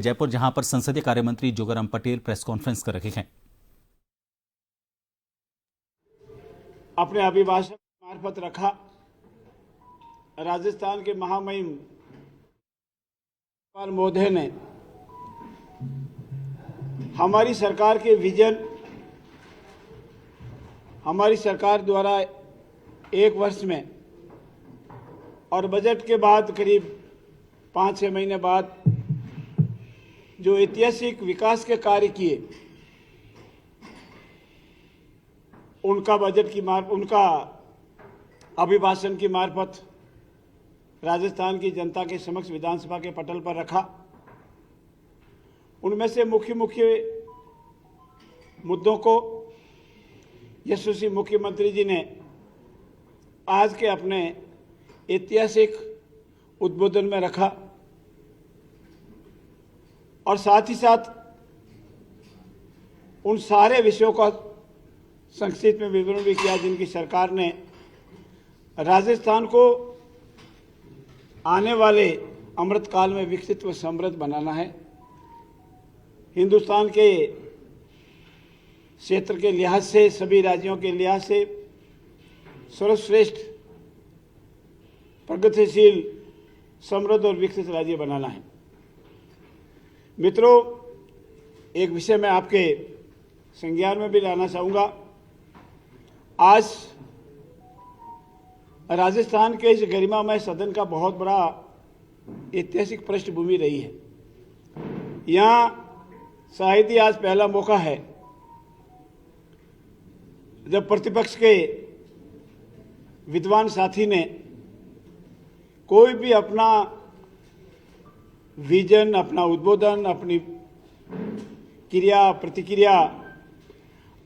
जयपुर, जहां पर संसदीय कार्य मंत्री जोगाराम पटेल प्रेस कॉन्फ्रेंस कर रहे हैं। अपने अभिभाषण मार्फत रखा। राजस्थान के महामहिम मोदी ने हमारी सरकार के विजन, हमारी सरकार द्वारा एक वर्ष में और बजट के बाद करीब 5-6 महीने बाद जो ऐतिहासिक विकास के कार्य किए, उनका उनका अभिभाषण की मार्फत राजस्थान की जनता के समक्ष विधानसभा के पटल पर रखा। उनमें से मुख्य मुद्दों को यशस्वी मुख्यमंत्री जी ने आज के अपने ऐतिहासिक उद्बोधन में रखा और साथ ही साथ उन सारे विषयों का संक्षिप्त में विवरण भी किया जिनकी सरकार ने राजस्थान को आने वाले अमृतकाल में विकसित व समृद्ध बनाना है। हिंदुस्तान के क्षेत्र के लिहाज से, सभी राज्यों के लिहाज से सर्वश्रेष्ठ, प्रगतिशील, समृद्ध और विकसित राज्य बनाना है। मित्रों, एक विषय मैं आपके संज्ञान में भी लाना चाहूँगा। आज राजस्थान के इस गरिमामय सदन का बहुत बड़ा ऐतिहासिक पृष्ठभूमि रही है। यहाँ शायद ही आज पहला मौका है जब प्रतिपक्ष के विद्वान साथी ने कोई भी अपना विजन, अपना उद्बोधन, अपनी क्रिया प्रतिक्रिया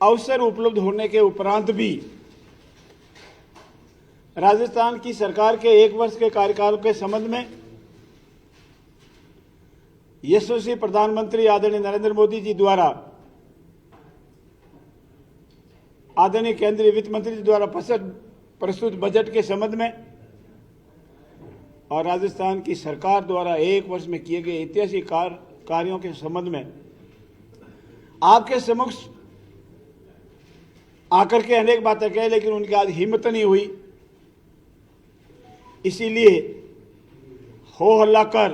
अवसर उपलब्ध होने के उपरांत भी राजस्थान की सरकार के एक वर्ष के कार्यकाल के संबंध में यशस्वी प्रधानमंत्री आदरणीय नरेंद्र मोदी जी द्वारा, आदरणीय केंद्रीय वित्त मंत्री जी द्वारा प्रस्तुत बजट के संबंध में और राजस्थान की सरकार द्वारा एक वर्ष में किए गए ऐतिहासिक कार्यों के संबंध में आपके समक्ष आकर के अनेक बातें कही, लेकिन उनकी आज हिम्मत नहीं हुई। इसीलिए हो हल्ला कर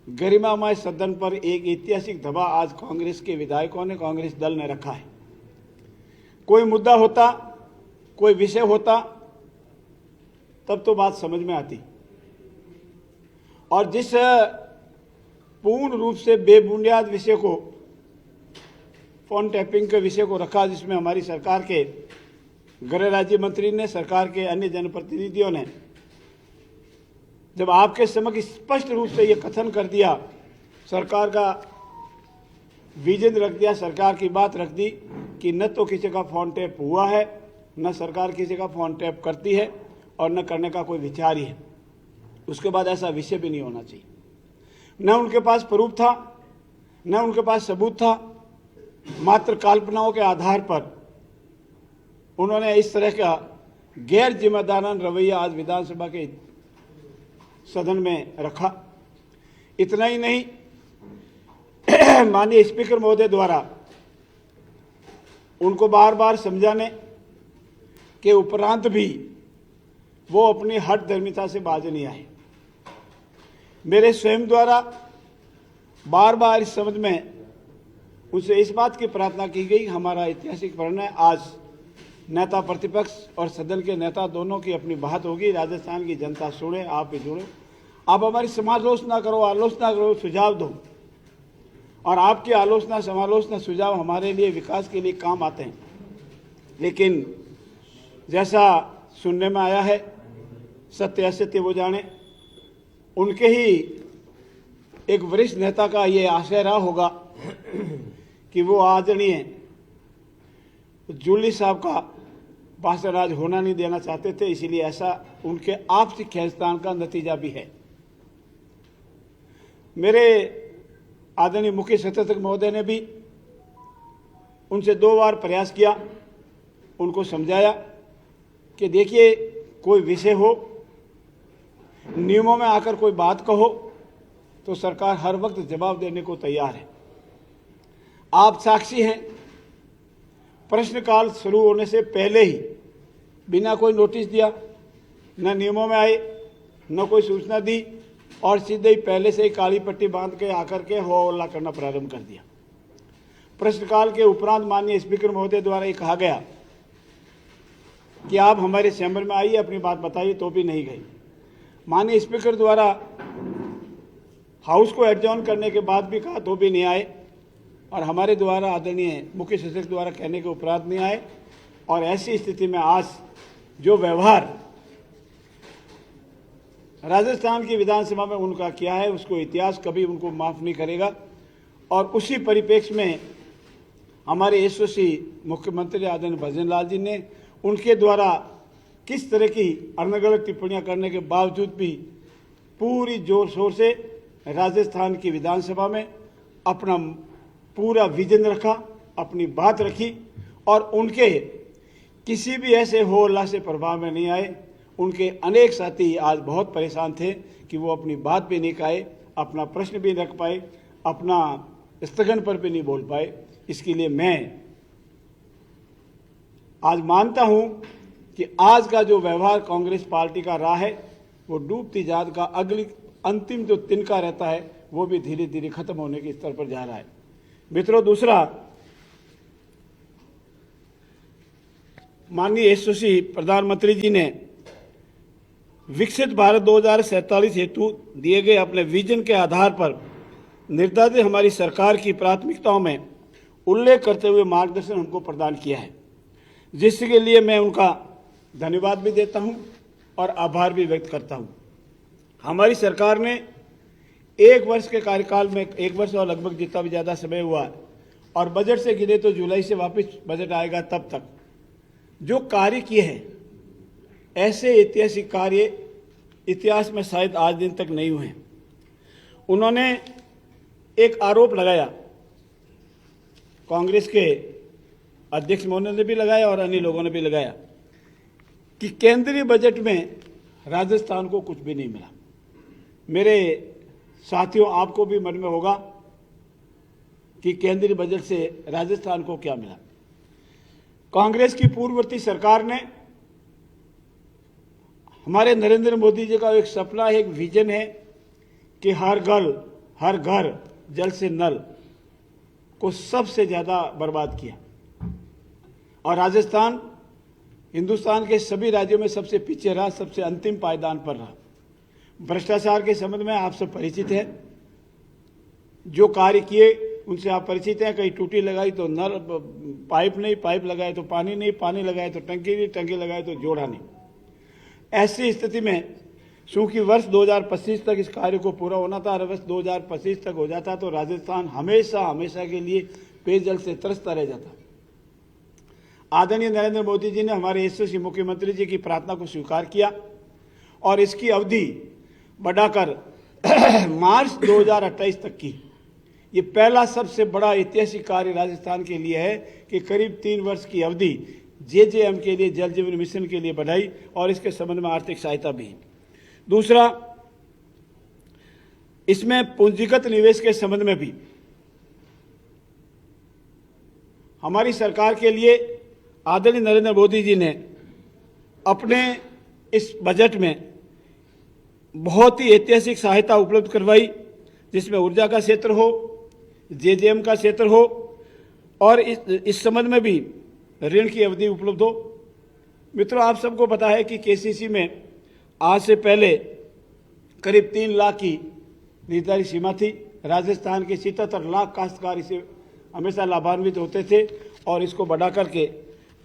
गरिमामय सदन पर एक ऐतिहासिक दबाव आज कांग्रेस के विधायकों ने, कांग्रेस दल ने रखा है। कोई मुद्दा होता, कोई विषय होता, तब तो बात समझ में आती। और जिस पूर्ण रूप से बेबुनियाद विषय को, फोन टैपिंग के विषय को रखा, जिसमें हमारी सरकार के गृह राज्य मंत्री ने, सरकार के अन्य जनप्रतिनिधियों ने जब आपके समक्ष स्पष्ट रूप से ये कथन कर दिया, सरकार का विजन रख दिया, सरकार की बात रख दी कि न तो किसी का फोन टैप हुआ है, न सरकार किसी का फोन टैप करती है और न करने का कोई विचार ही है, उसके बाद ऐसा विषय भी नहीं होना चाहिए। न उनके पास प्रूफ था, न उनके पास सबूत था। मात्र कल्पनाओं के आधार पर उन्होंने इस तरह का गैर जिम्मेदाराना रवैया आज विधानसभा के सदन में रखा। इतना ही नहीं, माननीय स्पीकर महोदय द्वारा उनको बार बार समझाने के उपरांत भी वो अपनी हठ धर्मिता से बाज नहीं आए। मेरे स्वयं द्वारा बार बार इस संबंध में उनसे इस बात की प्रार्थना की गई, हमारा ऐतिहासिक निर्णय आज नेता प्रतिपक्ष और सदन के नेता दोनों की अपनी बात होगी। राजस्थान की जनता सुने, आप भी जुड़ो, आप हमारी समालोचना करो, आलोचना करो, सुझाव दो, और आपकी आलोचना, समालोचना, सुझाव हमारे लिए विकास के लिए काम आते हैं। लेकिन जैसा सुनने में आया है, सत्य असत्य वो जाने, उनके ही एक वरिष्ठ नेता का ये आशय रहा होगा कि वो आदरणीय जूली साहब का भाषण आज होना नहीं देना चाहते थे, इसीलिए ऐसा उनके आपसी खींचतान का नतीजा भी है। मेरे आदरणीय मुख्य सचेतक महोदय ने भी उनसे 2 बार प्रयास किया, उनको समझाया कि देखिए, कोई विषय हो, नियमों में आकर कोई बात कहो, तो सरकार हर वक्त जवाब देने को तैयार है। आप साक्षी हैं, प्रश्नकाल शुरू होने से पहले ही बिना कोई नोटिस दिया, न नियमों में आए, न कोई सूचना दी और सीधे ही पहले से ही काली पट्टी बांध के आकर के हो हल्ला करना प्रारंभ कर दिया। प्रश्नकाल के उपरांत माननीय स्पीकर महोदय द्वारा ये कहा गया कि आप हमारे चैम्बर में आइए, अपनी बात बताइए, तो भी नहीं गए। माननीय स्पीकर द्वारा हाउस को एडजॉर्न करने के बाद भी कहा तो भी नहीं आए और हमारे द्वारा आदरणीय मुख्य सचेतक द्वारा कहने के उपरांत नहीं आए। और ऐसी स्थिति में आज जो व्यवहार राजस्थान की विधानसभा में उनका किया है, उसको इतिहास कभी उनको माफ नहीं करेगा। और उसी परिप्रेक्ष्य में हमारे यशस्वी मुख्यमंत्री आदरणीय भजन लाल जी ने उनके द्वारा किस तरह की अलग-अलग टिप्पणियां करने के बावजूद भी पूरी जोर शोर से राजस्थान की विधानसभा में अपना पूरा विजन रखा, अपनी बात रखी और उनके किसी भी ऐसे हो हल्ला से प्रभाव में नहीं आए। उनके अनेक साथी आज बहुत परेशान थे कि वो अपनी बात भी नहीं कहे, अपना प्रश्न भी रख पाए, अपना स्थगन पर भी नहीं बोल पाए। इसके लिए मैं आज मानता हूं कि आज का जो व्यवहार कांग्रेस पार्टी का रहा है वो डूबती जात का अगली अंतिम जो तिनका रहता है वो भी धीरे धीरे खत्म होने के स्तर पर जा रहा है। मित्रों, दूसरा, माननीय यशस्वी प्रधानमंत्री जी ने विकसित भारत 2047 हेतु दिए गए अपने विजन के आधार पर निर्धारित हमारी सरकार की प्राथमिकताओं में उल्लेख करते हुए मार्गदर्शन हमको प्रदान किया है, जिसके लिए मैं उनका धन्यवाद भी देता हूं और आभार भी व्यक्त करता हूं। हमारी सरकार ने 1 वर्ष के कार्यकाल में, 1 वर्ष और लगभग जितना भी ज़्यादा समय हुआ और बजट से गिने तो जुलाई से वापस बजट आएगा तब तक जो कार्य किए हैं, ऐसे ऐतिहासिक कार्य इतिहास में शायद आज दिन तक नहीं हुए। उन्होंने एक आरोप लगाया, कांग्रेस के अध्यक्ष महोदय ने भी लगाया और अन्य लोगों ने भी लगाया कि केंद्रीय बजट में राजस्थान को कुछ भी नहीं मिला। मेरे साथियों, आपको भी मन में होगा कि केंद्रीय बजट से राजस्थान को क्या मिला। कांग्रेस की पूर्ववर्ती सरकार ने, हमारे नरेंद्र मोदी जी का एक सपना है, एक विजन है कि हर घर जल से नल को सबसे ज्यादा बर्बाद किया और राजस्थान हिंदुस्तान के सभी राज्यों में सबसे पीछे रहा, सबसे अंतिम पायदान पर रहा। भ्रष्टाचार के संबंध में आप सब परिचित हैं, जो कार्य किए उनसे आप परिचित हैं। कहीं टूटी लगाई तो नल पाइप नहीं, पाइप लगाए तो पानी नहीं, पानी लगाए तो टंकी नहीं, टंकी लगाए तो जोड़ा नहीं। ऐसी स्थिति में चूंकि वर्ष 2025 तक इस कार्य को पूरा होना था और वर्ष 2025 तक हो जाता तो राजस्थान हमेशा के लिए पेयजल से तरसता रह जाता। आदरणीय नरेंद्र मोदी जी ने हमारे यशस्वी मुख्यमंत्री जी की प्रार्थना को स्वीकार किया और इसकी अवधि बढ़ाकर मार्च 2028 तक की। ये पहला सबसे बड़ा ऐतिहासिक कार्य राजस्थान के लिए है कि करीब 3 वर्ष की अवधि JJM के लिए, जल जीवन मिशन के लिए बढ़ाई और इसके संबंध में आर्थिक सहायता भी। दूसरा, इसमें पूंजीगत निवेश के संबंध में भी हमारी सरकार के लिए आदरणीय नरेंद्र मोदी जी ने अपने इस बजट में बहुत ही ऐतिहासिक सहायता उपलब्ध करवाई, जिसमें ऊर्जा का क्षेत्र हो, JJM का क्षेत्र हो और इस संबंध में भी ऋण की अवधि उपलब्ध हो। मित्रों, आप सबको पता है कि KCC में आज से पहले करीब 3 लाख की निर्धारित सीमा थी। राजस्थान के 77 लाख काश्तकार इसे हमेशा लाभान्वित होते थे और इसको बढ़ा करके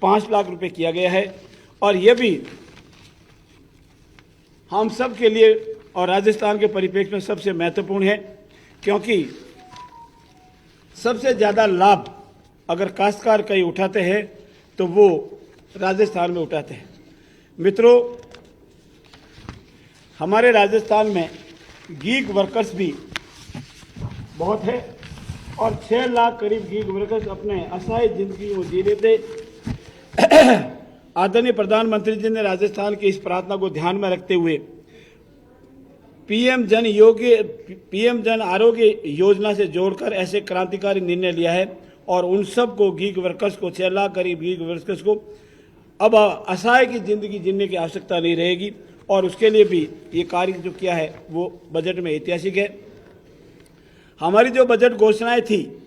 5 लाख रुपए किया गया है। और यह भी हम सब के लिए और राजस्थान के परिप्रेक्ष्य में सबसे महत्वपूर्ण है, क्योंकि सबसे ज़्यादा लाभ अगर काश्तकार कहीं उठाते हैं तो वो राजस्थान में उठाते हैं। मित्रों, हमारे राजस्थान में गीग वर्कर्स भी बहुत है और 6 लाख करीब गीग वर्कर्स अपने असहाय जिंदगी को जी लेते। आदरणीय प्रधानमंत्री जी ने राजस्थान की इस प्रार्थना को ध्यान में रखते हुए पीएम जन आरोग्य योजना से जोड़कर ऐसे क्रांतिकारी निर्णय लिया है और उन सब को गीग वर्कर्स को 6 लाख करीब गीग वर्कर्स को अब असहाय की जिंदगी जीने की आवश्यकता नहीं रहेगी और उसके लिए भी ये कार्य जो किया है वो बजट में ऐतिहासिक है। हमारी जो बजट घोषणाएं थी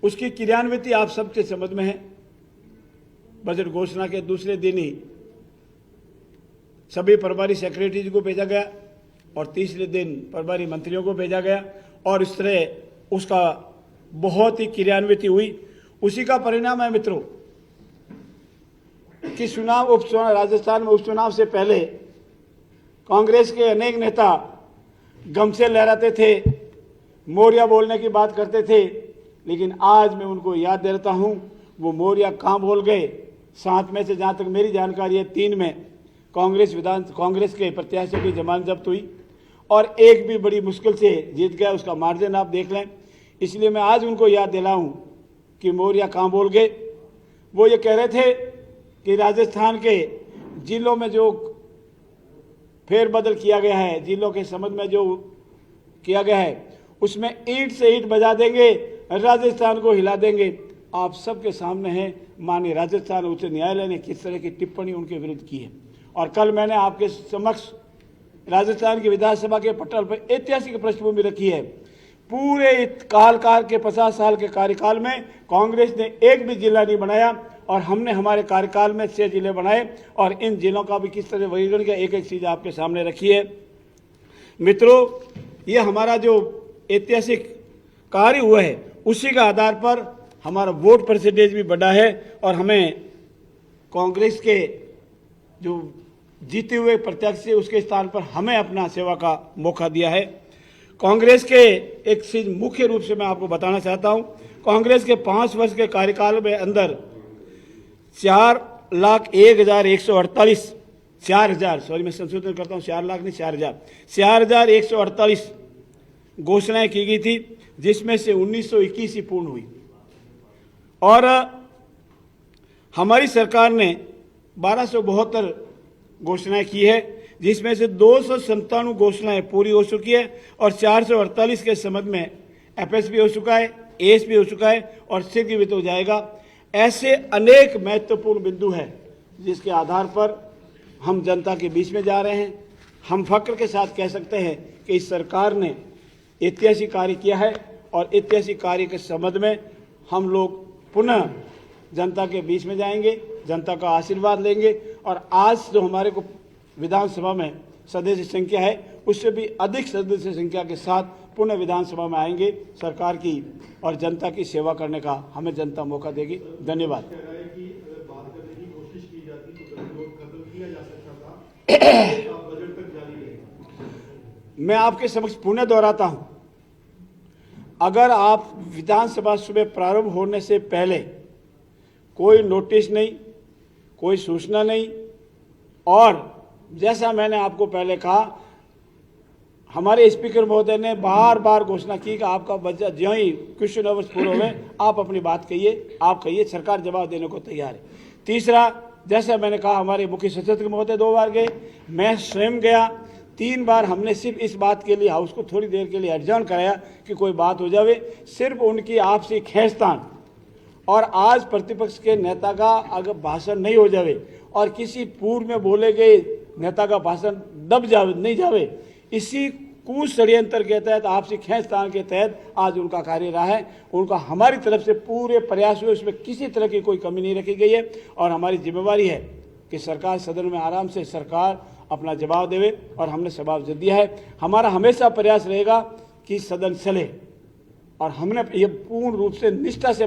उसकी क्रियान्विति आप सबके समझ में है। बजट घोषणा के दूसरे दिन ही सभी प्रभारी सेक्रेटरी को भेजा गया और तीसरे दिन प्रभारी मंत्रियों को भेजा गया और इस तरह उसका बहुत ही क्रियान्विति हुई। उसी का परिणाम है मित्रों कि उपचुनाव राजस्थान में उपचुनाव से पहले कांग्रेस के अनेक नेता गमछे लहराते थे, मोरिया बोलने की बात करते थे, लेकिन आज मैं उनको याद देता हूं वो मोरिया कहां बोल गए। 7 में से जहां तक मेरी जानकारी है 3 में कांग्रेस के प्रत्याशियों की जमानत जब्त हुई और एक भी बड़ी मुश्किल से जीत गया, उसका मार्जिन आप देख लें। इसलिए मैं आज उनको याद दिलाऊं कि मोरिया कहां बोल गए। वो ये कह रहे थे कि राजस्थान के जिलों में जो फेरबदल किया गया है, जिलों के संबंध में जो किया गया है उसमें ईंट से ईंट बजा देंगे, राजस्थान को हिला देंगे। आप सबके सामने है माननीय राजस्थान उच्च न्यायालय ने किस तरह की टिप्पणी उनके विरुद्ध की है और कल मैंने आपके समक्ष राजस्थान की विधानसभा के पटल पर ऐतिहासिक पृष्ठभूमि रखी है। पूरे काल के 50 साल के कार्यकाल में कांग्रेस ने एक भी जिला नहीं बनाया और हमने हमारे कार्यकाल में 6 जिले बनाए और इन जिलों का भी किस तरह वर्गीकरण किया, एक चीज आपके सामने रखी है। मित्रों, ये हमारा जो ऐतिहासिक कार्य हुआ है उसी का आधार पर हमारा वोट परसेंटेज भी बढ़ा है और हमें कांग्रेस के जो जीते हुए प्रत्याशी उसके स्थान पर हमें अपना सेवा का मौका दिया है। कांग्रेस के एक चीज मुख्य रूप से मैं आपको बताना चाहता हूं, कांग्रेस के 5 वर्ष के कार्यकाल में अंदर 4,01,048 घोषणाएं की गई थी, जिसमें से 1921 ही पूर्ण हुई और हमारी सरकार ने 1272 घोषणाएं की है, जिसमें से 297 घोषणाएं पूरी हो चुकी है और 448 के संबंध में एफएस भी हो चुका है, एएस भी हो चुका है और शीघ्र वित्त हो जाएगा। ऐसे अनेक महत्वपूर्ण बिंदु हैं जिसके आधार पर हम जनता के बीच में जा रहे हैं। हम फक्र के साथ कह सकते हैं कि इस सरकार ने ऐतिहासिक कार्य किया है और ऐतिहासिक कार्य के संबंध में हम लोग पुनः जनता के बीच में जाएंगे, जनता का आशीर्वाद लेंगे और आज जो हमारे को विधानसभा में सदस्य संख्या है उससे भी अधिक सदस्य संख्या के साथ पुनः विधानसभा में आएंगे। सरकार की और जनता की सेवा करने का हमें जनता मौका देगी। धन्यवाद। मैं आपके समक्ष पुनः दोहराता हूं, अगर आप विधानसभा सुबह प्रारंभ होने से पहले कोई नोटिस नहीं, कोई सूचना नहीं और जैसा मैंने आपको पहले कहा, हमारे स्पीकर महोदय ने बार बार घोषणा की कि आपका बजट जो ही क्वेश्चन आवर्स पूरे हुए आप अपनी बात कहिए, आप कहिए, सरकार जवाब देने को तैयार है। तीसरा, जैसा मैंने कहा, हमारे मुख्य सचेतक महोदय 2 बार गए, मैं स्वयं गया, 3 बार हमने सिर्फ इस बात के लिए हाउस को थोड़ी देर के लिए एडजर्न कराया कि कोई बात हो जावे, सिर्फ उनकी आपसी खींचतान और आज प्रतिपक्ष के नेता का अगर भाषण नहीं हो जावे और किसी पूर्व में बोले गए नेता का भाषण दब जावे नहीं जावे, इसी कुछ षड्यंत्र के तहत आपसी खींचतान के तहत आज उनका कार्य रहा है। उनका हमारी तरफ से पूरे प्रयास हुए, उसमें किसी तरह की कोई कमी नहीं रखी गई है और हमारी जिम्मेवारी है कि सरकार सदन में आराम से सरकार अपना जवाब देवे और हमने जवाब दिया है। हमारा हमेशा प्रयास रहेगा कि सदन चले और हमने ये पूर्ण रूप से निष्ठा से